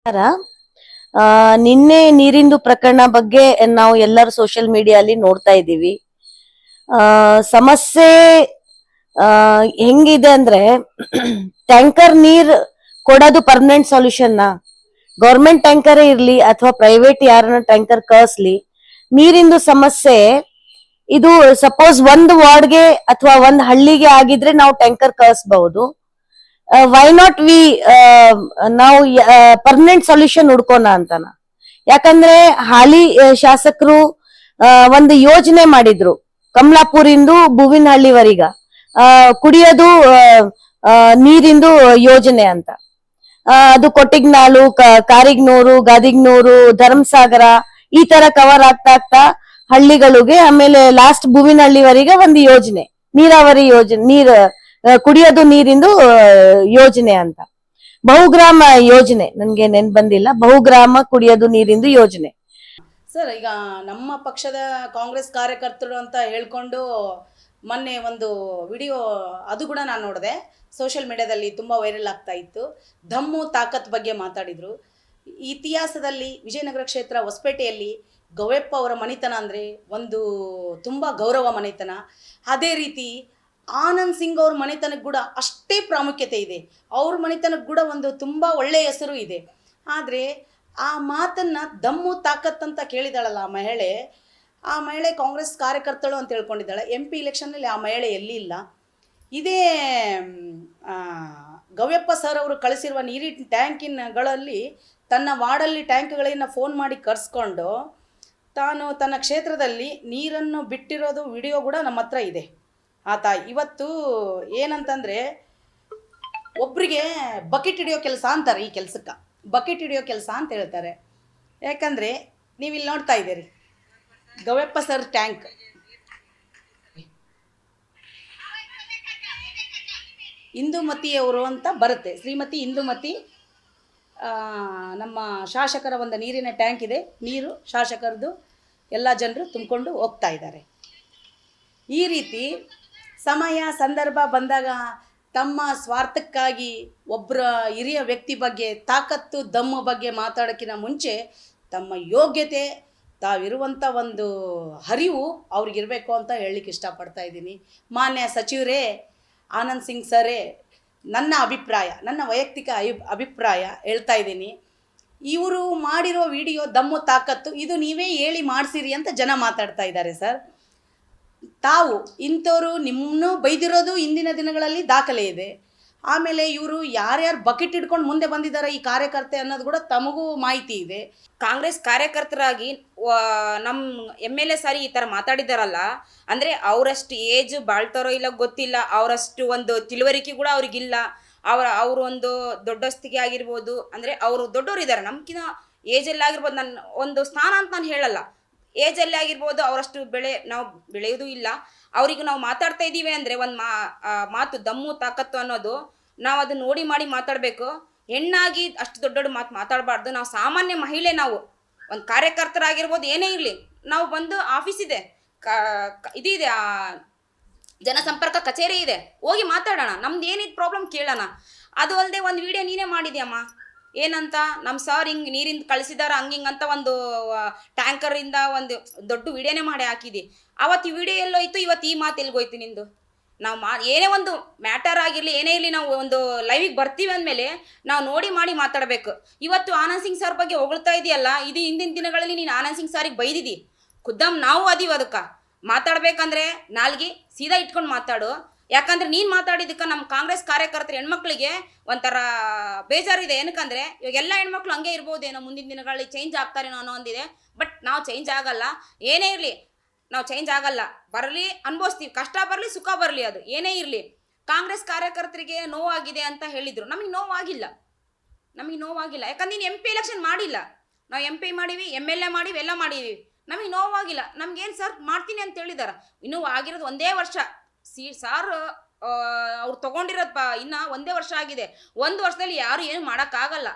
ನಮಸ್ಕಾರ. ನಿನ್ನೆ ನೀರಿಂದು ಪ್ರಕರಣ ಬಗ್ಗೆ ನಾವು ಎಲ್ಲರೂ ಸೋಷಿಯಲ್ ಮೀಡಿಯಲ್ಲಿ ನೋಡ್ತಾ ಇದ್ದೀವಿ. ಸಮಸ್ಯೆ ಆ, ಹೆಂಗಿದೆ ಅಂದ್ರೆ ಟ್ಯಾಂಕರ್ ನೀರ್ ಕೊಡೋದು ಪರ್ಮನೆಂಟ್ ಸೊಲ್ಯೂಷನ್ ಗೌರ್ಮೆಂಟ್ ಟ್ಯಾಂಕರೇ ಇರ್ಲಿ ಅಥವಾ ಪ್ರೈವೇಟ್ ಯಾರನ್ನ ಟ್ಯಾಂಕರ್ ಕಳಿಸ್ಲಿ, ನೀರಿಂದು ಸಮಸ್ಯೆ ಇದು ಸಪೋಸ್ ಒಂದು ವಾರ್ಡ್ಗೆ ಅಥವಾ ಒಂದು ಹಳ್ಳಿಗೆ ಆಗಿದ್ರೆ ನಾವು ಟ್ಯಾಂಕರ್ ಕಳಿಸಬಹುದು. ವೈ ನಾಟ್ ವಿ ನಾವು ಪರ್ಮನೆಂಟ್ ಸೊಲ್ಯೂಷನ್ ಹುಡ್ಕೋಣ ಅಂತಾನ. ಯಾಕಂದ್ರೆ ಹಾಲಿ ಶಾಸಕರು ಒಂದು ಯೋಜನೆ ಮಾಡಿದ್ರು ಕಮಲಾಪುರಿಂದು ಭೂವಿನಹಳ್ಳಿವರೆಗ ಕುಡಿಯೋದು ನೀರಿಂದು ಯೋಜನೆ ಅಂತ. ಅದು ಕೊಟ್ಟಿಗ್ನಾಳು, ಕಾರಿಗ್ನೂರು, ಗಾದಿಗ್ನೂರು, ಧರ್ಮಸಾಗರ ಈ ತರ ಕವರ್ ಆಗ್ತಾ ಆಗ್ತಾ ಹಳ್ಳಿಗಳಿಗೆ, ಆಮೇಲೆ ಲಾಸ್ಟ್ ಭೂವಿನಹಳ್ಳಿವರೆಗೆ ಒಂದು ಯೋಜನೆ, ನೀರಾವರಿ ಯೋಜನೆ, ಕುಡಿಯೋದು ನೀರಿಂದು ಯೋಜನೆ ಅಂತ. ಬಹುಗ್ರಾಮ ಯೋಜನೆ, ನನ್ಗೆ ನೆನ್ ಬಂದಿಲ್ಲ, ಬಹುಗ್ರಾಮ ಕುಡಿಯೋದು ನೀರಿಂದು ಯೋಜನೆ. ಸರ್, ಈಗ ನಮ್ಮ ಪಕ್ಷದ ಕಾಂಗ್ರೆಸ್ ಕಾರ್ಯಕರ್ತರು ಅಂತ ಹೇಳ್ಕೊಂಡು ಮೊನ್ನೆ ಒಂದು ವಿಡಿಯೋ ಅದು ಕೂಡ ನಾನು ನೋಡಿದೆ, ಸೋಷಿಯಲ್ ಮೀಡಿಯಾದಲ್ಲಿ ತುಂಬ ವೈರಲ್ ಆಗ್ತಾ ಇತ್ತು. ದಮ್ಮು ತಾಕತ್ ಬಗ್ಗೆ ಮಾತಾಡಿದರು. ಇತಿಹಾಸದಲ್ಲಿ ವಿಜಯನಗರ ಕ್ಷೇತ್ರ ಹೊಸಪೇಟೆಯಲ್ಲಿ ಗೌಯಪ್ಪ ಅವರ ಮನೆತನ ಅಂದರೆ ಒಂದು ತುಂಬ ಗೌರವ ಮನೆತನ. ಅದೇ ರೀತಿ ಆನಂದ್ ಸಿಂಗ್ ಅವ್ರ ಮನೆತನಕ್ಕೆ ಕೂಡ ಅಷ್ಟೇ ಪ್ರಾಮುಖ್ಯತೆ ಇದೆ. ಅವ್ರ ಮನೆತನಕ್ಕೆ ಕೂಡ ಒಂದು ತುಂಬ ಒಳ್ಳೆಯ ಹೆಸರು ಇದೆ. ಆದರೆ ಆ ಮಾತನ್ನು ದಮ್ಮು ತಾಕತ್ ಅಂತ ಕೇಳಿದಾಳಲ್ಲ ಆ ಮಹಿಳೆ ಕಾಂಗ್ರೆಸ್ ಕಾರ್ಯಕರ್ತಳು ಅಂತ ಹೇಳ್ಕೊಂಡಿದ್ದಾಳೆ. MP ಇಲೆಕ್ಷನ್ನಲ್ಲಿ ಆ ಮಹಿಳೆ ಎಲ್ಲಿ ಇಲ್ಲ. ಇದೇ ಗವ್ಯಪ್ಪ ಸರ್ ಅವರು ಕಳಿಸಿರುವ ನೀರಿನ ಟ್ಯಾಂಕಿನಗಳಲ್ಲಿ ತನ್ನ ವಾರ್ಡಲ್ಲಿ ಟ್ಯಾಂಕ್ಗಳನ್ನು ಫೋನ್ ಮಾಡಿ ಕರೆಸ್ಕೊಂಡು ತಾನು ತನ್ನ ಕ್ಷೇತ್ರದಲ್ಲಿ ನೀರನ್ನು ಬಿಟ್ಟಿರೋದು ವಿಡಿಯೋ ಕೂಡ ನಮ್ಮ ಹತ್ರ ಇದೆ. ಆತ ಇವತ್ತು ಏನಂತಂದರೆ, ಒಬ್ಬರಿಗೆ ಬಕೆಟ್ ಹಿಡಿಯೋ ಕೆಲಸ ಅಂತಾರೆ, ಈ ಕೆಲಸಕ್ಕೆ ಬಕೆಟ್ ಹಿಡಿಯೋ ಕೆಲಸ ಅಂತ ಹೇಳ್ತಾರೆ. ಯಾಕಂದರೆ ನೀವಿಲ್ಲಿ ನೋಡ್ತಾ ಇದ್ದೀರಿ ಗವ್ಯಪ್ಪ ಸರ್ ಟ್ಯಾಂಕ್. ಇಂದುಮತಿಯವರು ಅಂತ ಬರುತ್ತೆ, ಶ್ರೀಮತಿ ಇಂದುಮತಿ. ನಮ್ಮ ಶಾಸಕರ ಒಂದು ನೀರಿನ ಟ್ಯಾಂಕ್ ಇದೆ, ನೀರು ಶಾಸಕರದು ಎಲ್ಲ ಜನರು ತುಂಬಿಕೊಂಡು ಹೋಗ್ತಾ ಇದ್ದಾರೆ. ಈ ರೀತಿ ಸಮಯ ಸಂದರ್ಭ ಬಂದಾಗ ತಮ್ಮ ಸ್ವಾರ್ಥಕ್ಕಾಗಿ ಒಬ್ಬರ ಹಿರಿಯ ವ್ಯಕ್ತಿ ಬಗ್ಗೆ, ತಾಕತ್ತು ದಮ್ಮು ಬಗ್ಗೆ ಮಾತಾಡೋಕ್ಕಿಂತ ಮುಂಚೆ ತಮ್ಮ ಯೋಗ್ಯತೆ, ತಾವಿರುವಂಥ ಒಂದು ಅರಿವು ಅವ್ರಿಗಿರಬೇಕು ಅಂತ ಹೇಳಲಿಕ್ಕೆ ಇಷ್ಟಪಡ್ತಾ ಇದ್ದೀನಿ. ಮಾನ್ಯ ಸಚಿವರೇ, ಆನಂದ್ ಸಿಂಗ್ ಸರೇ, ನನ್ನ ಅಭಿಪ್ರಾಯ, ನನ್ನ ವೈಯಕ್ತಿಕ ಅಭಿಪ್ರಾಯ ಹೇಳ್ತಾ ಇದ್ದೀನಿ. ಇವರು ಮಾಡಿರೋ ವಿಡಿಯೋ ದಮ್ಮು ತಾಕತ್ತು ಇದು ನೀವೇ ಹೇಳಿ ಮಾಡಿಸಿರಿ ಅಂತ ಜನ ಮಾತಾಡ್ತಾ ಇದ್ದಾರೆ ಸರ್. ತಾವು ಇಂಥವ್ರು ನಿಮ್ಮನ್ನು ಬೈದಿರೋದು ಇಂದಿನ ದಿನಗಳಲ್ಲಿ ದಾಖಲೆ ಇದೆ. ಆಮೇಲೆ ಇವರು ಯಾರ್ಯಾರು ಬಕೆಟ್ ಹಿಡ್ಕೊಂಡು ಮುಂದೆ ಬಂದಿದ್ದಾರೆ ಈ ಕಾರ್ಯಕರ್ತೆ ಅನ್ನೋದು ಕೂಡ ತಮಗೂ ಮಾಹಿತಿ ಇದೆ. ಕಾಂಗ್ರೆಸ್ ಕಾರ್ಯಕರ್ತರಾಗಿ ನಮ್ಮ MLA ಸಾರಿ ಈ ಥರ ಮಾತಾಡಿದಾರಲ್ಲ, ಅಂದರೆ ಅವರಷ್ಟು ಏಜ್ ಬಾಳ್ತಾರೋ ಇಲ್ಲ ಗೊತ್ತಿಲ್ಲ, ಅವರಷ್ಟು ಒಂದು ತಿಳುವಳಿಕೆ ಕೂಡ ಅವ್ರಿಗಿಲ್ಲ. ಅವರು ಒಂದು ದೊಡ್ಡಸ್ತಿಗೆ ಆಗಿರ್ಬೋದು, ಅಂದರೆ ಅವರು ದೊಡ್ಡವರು ಇದ್ದಾರೆ, ನಮ್ಗಿಂತ ಏಜಲ್ಲಿ ಆಗಿರ್ಬೋದು. ನನ್ನ ಒಂದು ಸ್ಥಾನ ಅಂತ ನಾನು ಹೇಳಲ್ಲ, ಏಜಲ್ಲಿ ಆಗಿರ್ಬೋದು, ಅವರಷ್ಟು ನಾವು ಬೆಳೆಯೋದು ಇಲ್ಲ. ಅವರಿಗೆ ನಾವು ಮಾತಾಡ್ತಾ ಇದ್ದೀವಿ ಅಂದರೆ ಒಂದು ಮಾತು ದಮ್ಮು ತಾಕತ್ತು ಅನ್ನೋದು ನಾವು ಅದು ನೋಡಿ ಮಾಡಿ ಮಾತಾಡಬೇಕು. ಹೆಣ್ಣಾಗಿ ಅಷ್ಟು ದೊಡ್ಡ ದೊಡ್ಡ ಮಾತಾಡಬಾರ್ದು. ನಾವು ಸಾಮಾನ್ಯ ಮಹಿಳೆ, ನಾವು ಒಂದು ಕಾರ್ಯಕರ್ತರಾಗಿರ್ಬೋದು, ಏನೇ ಇರಲಿ, ನಾವು ಬಂದು ಆಫೀಸ್ ಇದೆ, ಇದಿದೆ, ಜನಸಂಪರ್ಕ ಕಚೇರಿ ಇದೆ, ಹೋಗಿ ಮಾತಾಡೋಣ, ನಮ್ದು ಏನಿದು ಪ್ರಾಬ್ಲಮ್ ಕೇಳೋಣ. ಅದು ಅಲ್ಲದೆ ಒಂದು ವಿಡಿಯೋ ನೀನೇ ಮಾಡಿದ್ಯಮ್ಮ, ಏನಂತ ನಮ್ಮ ಸಾರ್ ಹಿಂಗೆ ನೀರಿಂದ ಕಳಿಸಿದಾರ ಹಂಗಿಂಗಂತ ಒಂದು ಟ್ಯಾಂಕರಿಂದ ಒಂದು ದೊಡ್ಡ ವಿಡಿಯೋನೇ ಮಾಡಿ ಹಾಕಿದಿ. ಅವತ್ತು ಈ ವಿಡಿಯೋ ಎಲ್ಲೋಯ್ತು, ಇವತ್ತು ಈ ಮಾತು ಎಲ್ಗೋಯ್ತು ನಿಂದು? ನಾವು ಏನೇ ಒಂದು ಮ್ಯಾಟರ್ ಆಗಿರಲಿ, ಏನೇ ಇರಲಿ, ನಾವು ಒಂದು ಲೈವಿಗೆ ಬರ್ತೀವಿ ಅಂದಮೇಲೆ ನಾವು ನೋಡಿ ಮಾಡಿ ಮಾತಾಡಬೇಕು. ಇವತ್ತು ಆನಂದ್ ಸಿಂಗ್ ಸರ್ ಬಗ್ಗೆ ಹೊಗಳ್ತಾ ಇದೆಯಲ್ಲ, ಇದು ಹಿಂದಿನ ದಿನಗಳಲ್ಲಿ ನೀನು ಆನಂದ್ ಸಿಂಗ್ ಸಾರಿಗೆ ಬೈದಿದ್ದಿ. ಖುದ್ದಮ್ ನಾವು ಅದೀವಿ, ಅದಕ್ಕೆ ಮಾತಾಡ್ಬೇಕಂದ್ರೆ ನಾಲ್ಗೆ ಸೀದಾ ಇಟ್ಕೊಂಡು ಮಾತಾಡು. ಯಾಕಂದ್ರೆ ನೀನು ಮಾತಾಡಿದ್ದಕ್ಕೆ ನಮ್ಮ ಕಾಂಗ್ರೆಸ್ ಕಾರ್ಯಕರ್ತರ ಹೆಣ್ಮಕ್ಳಿಗೆ ಒಂಥರ ಬೇಜಾರಿದೆ. ಏನಕ್ಕಂದರೆ ಇವಾಗ ಎಲ್ಲ ಹೆಣ್ಮಕ್ಳು ಹಂಗೆ ಇರ್ಬೋದೇನೋ, ಮುಂದಿನ ದಿನಗಳಲ್ಲಿ ಚೇಂಜ್ ಆಗ್ತಾರೇನೋ ಅನ್ನೋ ಒಂದಿದೆ. ಬಟ್ ನಾವು ಚೇಂಜ್ ಆಗಲ್ಲ, ಏನೇ ಇರಲಿ ನಾವು ಚೇಂಜ್ ಆಗಲ್ಲ. ಬರಲಿ ಅನುಭವಿಸ್ತೀವಿ, ಕಷ್ಟ ಬರಲಿ ಸುಖ ಬರಲಿ, ಅದು ಏನೇ ಇರಲಿ. ಕಾಂಗ್ರೆಸ್ ಕಾರ್ಯಕರ್ತರಿಗೆ ನೋವಾಗಿದೆ ಅಂತ ಹೇಳಿದರು, ನಮಗೆ ನೋವಾಗಿಲ್ಲ. ಯಾಕಂದ್ರೆ ನೀನು MP ಎಲೆಕ್ಷನ್ ಮಾಡಿಲ್ಲ, ನಾವು MP ಮಾಡೀವಿ, MLA ಮಾಡೀವಿ, ಎಲ್ಲ ಮಾಡೀವಿ, ನಮಗೆ ನೋವಾಗಿಲ್ಲ. ನಮ್ಗೇನು ಸರ್ ಮಾಡ್ತೀನಿ ಅಂತ ಹೇಳಿದಾರ. ಇನ್ನೂ ಆಗಿರೋದು ಒಂದೇ ವರ್ಷ. ಸಾರ್ ಅವ್ರು ತೊಗೊಂಡಿರೋದು ಇನ್ನು ಒಂದೇ ವರ್ಷ ಆಗಿದೆ. ಒಂದು ವರ್ಷದಲ್ಲಿ ಯಾರು ಏನು ಮಾಡೋಕ್ಕಾಗಲ್ಲ.